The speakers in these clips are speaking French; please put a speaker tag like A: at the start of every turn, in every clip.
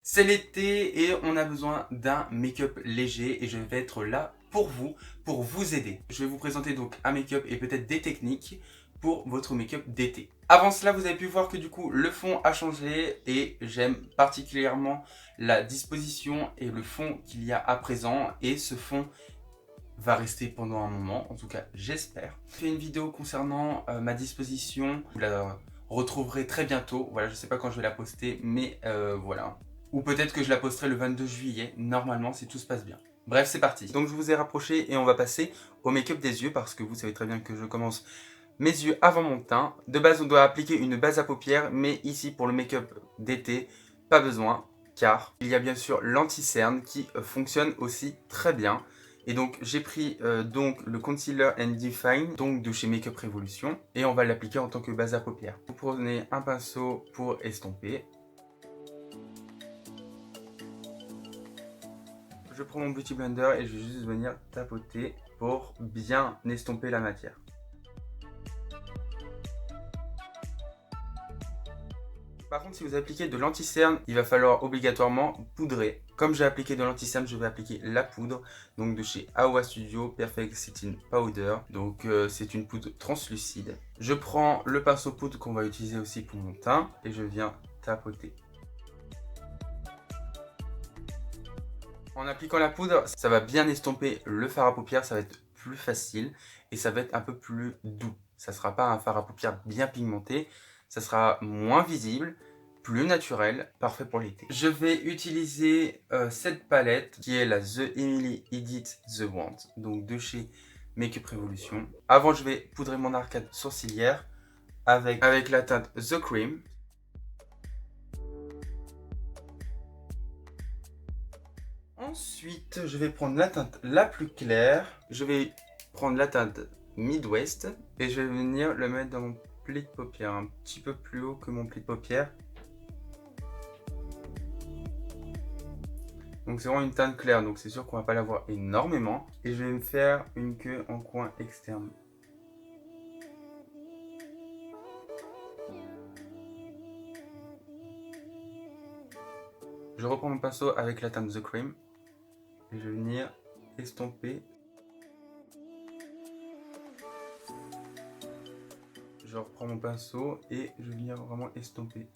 A: C'est l'été et on a besoin d'un make-up léger et je vais être là pour vous aider. Je vais vous présenter donc un make-up et peut-être des techniques pour votre make-up d'été. Avant cela, vous avez pu voir que du coup le fond a changé et j'aime particulièrement la disposition et le fond qu'il y a à présent, et ce fond va rester pendant un moment, en tout cas j'espère. J'ai fait une vidéo concernant ma disposition, vous la retrouverez très bientôt. Voilà, je sais pas quand je vais la poster, mais voilà. Ou peut-être que je la posterai le 22 juillet, normalement, si tout se passe bien. Bref, c'est parti. Donc je vous ai rapproché et on va passer au make-up des yeux, parce que vous savez très bien que je commence mes yeux avant mon teint. De base, on doit appliquer une base à paupières, mais ici, pour le make-up d'été, pas besoin, car il y a bien sûr l'anti-cerne qui fonctionne aussi très bien. Et donc j'ai pris donc le Concealer and Define, donc de chez Makeup Revolution, et on va l'appliquer en tant que base à paupières. Vous prenez un pinceau pour estomper. Je prends mon Beauty Blender et je vais juste venir tapoter pour bien estomper la matière. Par contre, si vous appliquez de l'anti-cerne, il va falloir obligatoirement poudrer. Comme j'ai appliqué de l'anti-cerne, je vais appliquer la poudre, donc de chez Awa Studio Perfect Setting Powder. Donc c'est une poudre translucide. Je prends le pinceau poudre qu'on va utiliser aussi pour mon teint et je viens tapoter. En appliquant la poudre, ça va bien estomper le fard à paupières, ça va être plus facile et ça va être un peu plus doux. Ça ne sera pas un fard à paupières bien pigmenté, ça sera moins visible, plus naturel, parfait pour l'été. Je vais utiliser cette palette qui est la The Emily Edit The Wand, donc de chez Makeup Revolution. Avant, je vais poudrer mon arcade sourcilière avec la teinte The Cream. Ensuite, je vais prendre la teinte la plus claire. Je vais prendre la teinte Midwest et je vais venir le mettre dans mon pli de paupière, un petit peu plus haut que mon pli de paupière. Donc c'est vraiment une teinte claire, donc c'est sûr qu'on va pas l'avoir énormément. Et je vais me faire une queue en coin externe. Je reprends mon pinceau avec la teinte The Cream et je vais venir estomper. Je reprends mon pinceau et je vais venir vraiment estomper.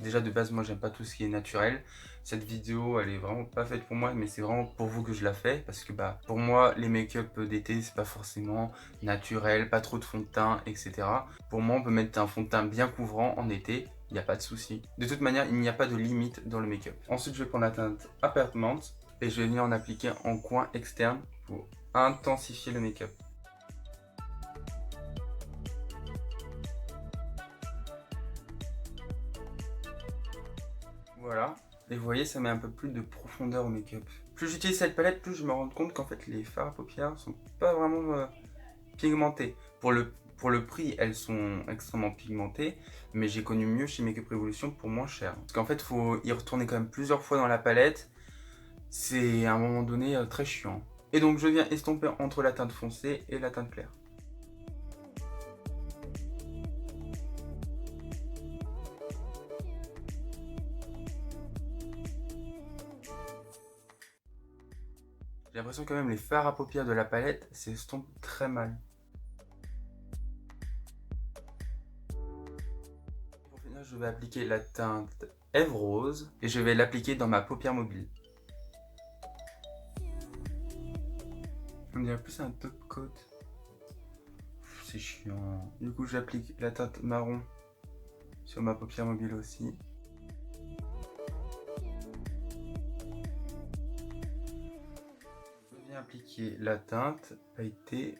A: Déjà de base, moi j'aime pas tout ce qui est naturel. Cette vidéo elle est vraiment pas faite pour moi, mais c'est vraiment pour vous que je la fais, parce que bah pour moi les make-up d'été c'est pas forcément naturel, pas trop de fond de teint, etc. Pour moi on peut mettre un fond de teint bien couvrant en été, il n'y a pas de souci. De toute manière il n'y a pas de limite dans le make-up. Ensuite je vais prendre la teinte Appartement et je vais venir en appliquer en coin externe pour intensifier le make-up. Voilà, et vous voyez, ça met un peu plus de profondeur au make-up. Plus j'utilise cette palette, plus je me rends compte qu'en fait les fards à paupières sont pas vraiment pigmentés. Pour le prix, elles sont extrêmement pigmentées, mais j'ai connu mieux chez Makeup Revolution pour moins cher. Parce qu'en fait, il faut y retourner quand même plusieurs fois dans la palette. C'est à un moment donné très chiant. Et donc je viens estomper entre la teinte foncée et la teinte claire. J'ai l'impression quand même les fards à paupières de la palette s'estompent très mal. Pour finir, je vais appliquer la teinte Ève Rose et je vais l'appliquer dans ma paupière mobile. On dirait plus un top coat. C'est chiant. Du coup, j'applique la teinte marron sur ma paupière mobile aussi. Je viens appliquer la teinte pailletée.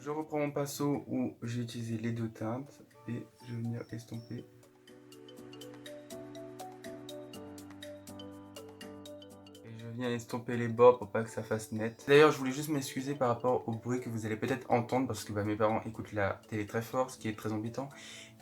A: Je reprends mon pinceau où j'ai utilisé les deux teintes et je vais venir estomper. Et je viens estomper les bords pour pas que ça fasse net. D'ailleurs, je voulais juste m'excuser par rapport au bruit que vous allez peut-être entendre, parce que mes parents écoutent la télé très fort, ce qui est très embêtant.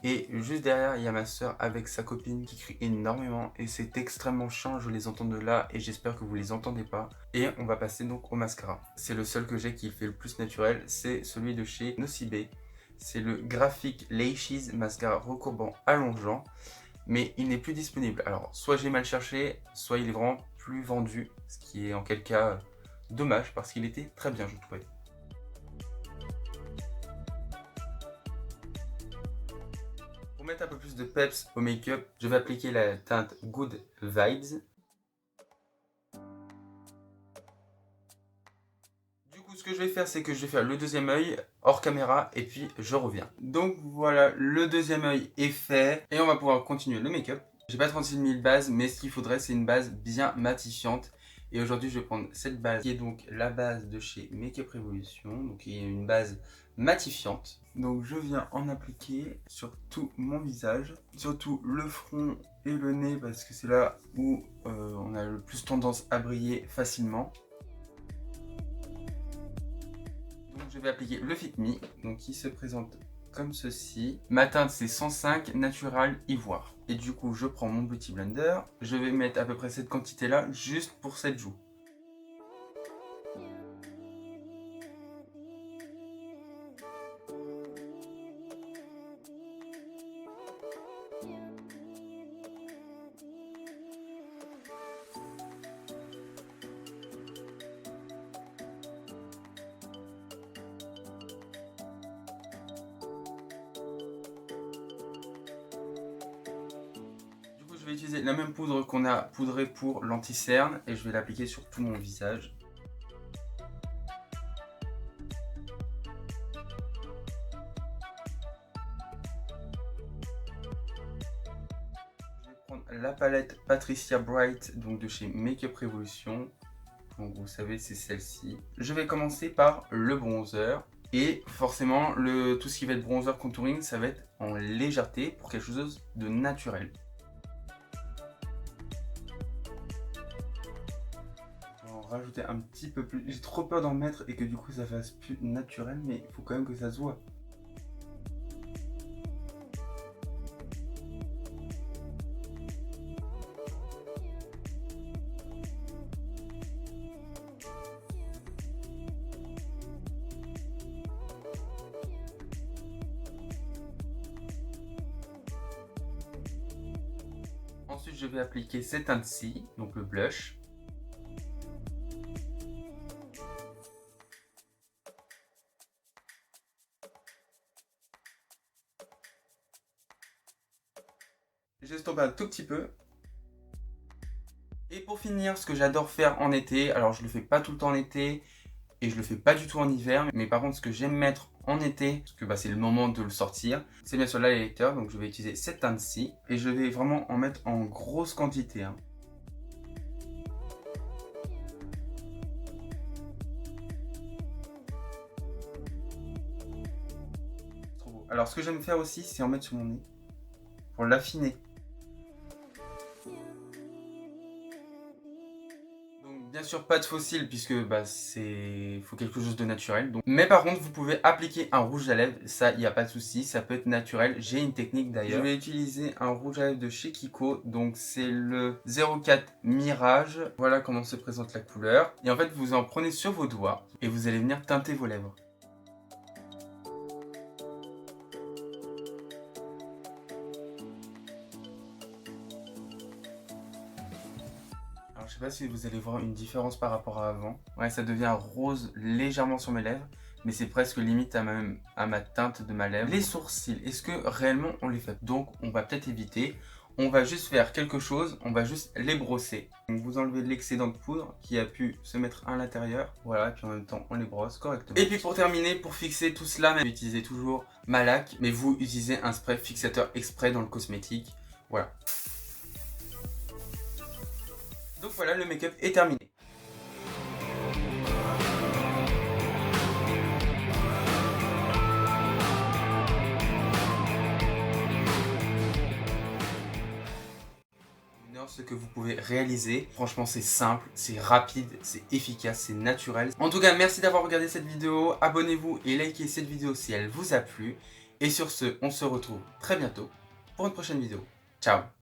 A: Et juste derrière, il y a ma soeur avec sa copine qui crie énormément et c'est extrêmement chiant, je les entends de là et j'espère que vous les entendez pas. Et on va passer donc au mascara. C'est le seul que j'ai qui fait le plus naturel, c'est celui de chez Nocibé. C'est le Graphic Lashes Mascara recourbant allongeant, mais il n'est plus disponible. Alors, soit j'ai mal cherché, soit il est vraiment plus vendu, ce qui est en quel cas dommage parce qu'il était très bien, je trouvais. Pour mettre un peu plus de peps au make-up, je vais appliquer la teinte Good Vibes. Du coup, ce que je vais faire, c'est que je vais faire le deuxième œil hors caméra et puis je reviens. Donc voilà, le deuxième œil est fait et on va pouvoir continuer le make-up. J'ai pas 36 000 bases, mais ce qu'il faudrait, c'est une base bien matifiante. Et aujourd'hui, je vais prendre cette base qui est donc la base de chez Makeup Revolution. Donc, il y a une base matifiante. Donc, je viens en appliquer sur tout mon visage, surtout le front et le nez parce que c'est là où on a le plus tendance à briller facilement. Donc, je vais appliquer le Fit Me, donc qui se présente comme ceci. Ma teinte c'est 105 Natural Ivoire. Et du coup je prends mon Beauty Blender. Je vais mettre à peu près cette quantité là juste pour cette joue. Je vais utiliser la même poudre qu'on a poudrée pour l'anti-cerne et je vais l'appliquer sur tout mon visage. Je vais prendre la palette Patricia Bright donc de chez Makeup Revolution. Donc vous savez, c'est celle-ci. Je vais commencer par le bronzer. Et forcément, tout ce qui va être bronzer contouring, ça va être en légèreté pour quelque chose de naturel. Rajouter un petit peu plus. J'ai trop peur d'en mettre et que du coup ça fasse plus naturel, mais il faut quand même que ça se voit. Ensuite, je vais appliquer cette teinte-ci, donc le blush. J'estompe un tout petit peu. Et pour finir, ce que j'adore faire en été, alors je le fais pas tout le temps en été et je le fais pas du tout en hiver, mais par contre ce que j'aime mettre en été, parce que c'est le moment de le sortir, c'est bien sûr l'highlighter, donc je vais utiliser cette teinte-ci et je vais vraiment en mettre en grosse quantité. Trop beau. Alors ce que j'aime faire aussi, c'est en mettre sur mon nez pour l'affiner. Bien sûr pas de fossile puisque faut quelque chose de naturel. Mais par contre vous pouvez appliquer un rouge à lèvres, ça il n'y a pas de souci, ça peut être naturel. J'ai une technique d'ailleurs. Je vais utiliser un rouge à lèvres de chez Kiko, donc c'est le 04 Mirage. Voilà comment se présente la couleur. Et en fait vous en prenez sur vos doigts et vous allez venir teinter vos lèvres. Alors, je sais pas si vous allez voir une différence par rapport à avant. Ouais, ça devient rose légèrement sur mes lèvres, mais c'est presque limite à ma teinte de ma lèvre. Les sourcils, est-ce que réellement on les fait? Donc, on va peut-être éviter. On va juste faire quelque chose, on va juste les brosser. Donc, vous enlevez l'excédent de poudre qui a pu se mettre à l'intérieur. Voilà, et puis en même temps, on les brosse correctement. Et puis pour terminer, pour fixer tout cela, vous utilisez toujours ma laque, mais vous utilisez un spray fixateur exprès dans le cosmétique. Voilà. Donc voilà, le make-up est terminé. Ce que vous pouvez réaliser, franchement c'est simple, c'est rapide, c'est efficace, c'est naturel. En tout cas merci d'avoir regardé cette vidéo, abonnez-vous et likez cette vidéo si elle vous a plu. Et sur ce, on se retrouve très bientôt pour une prochaine vidéo. Ciao!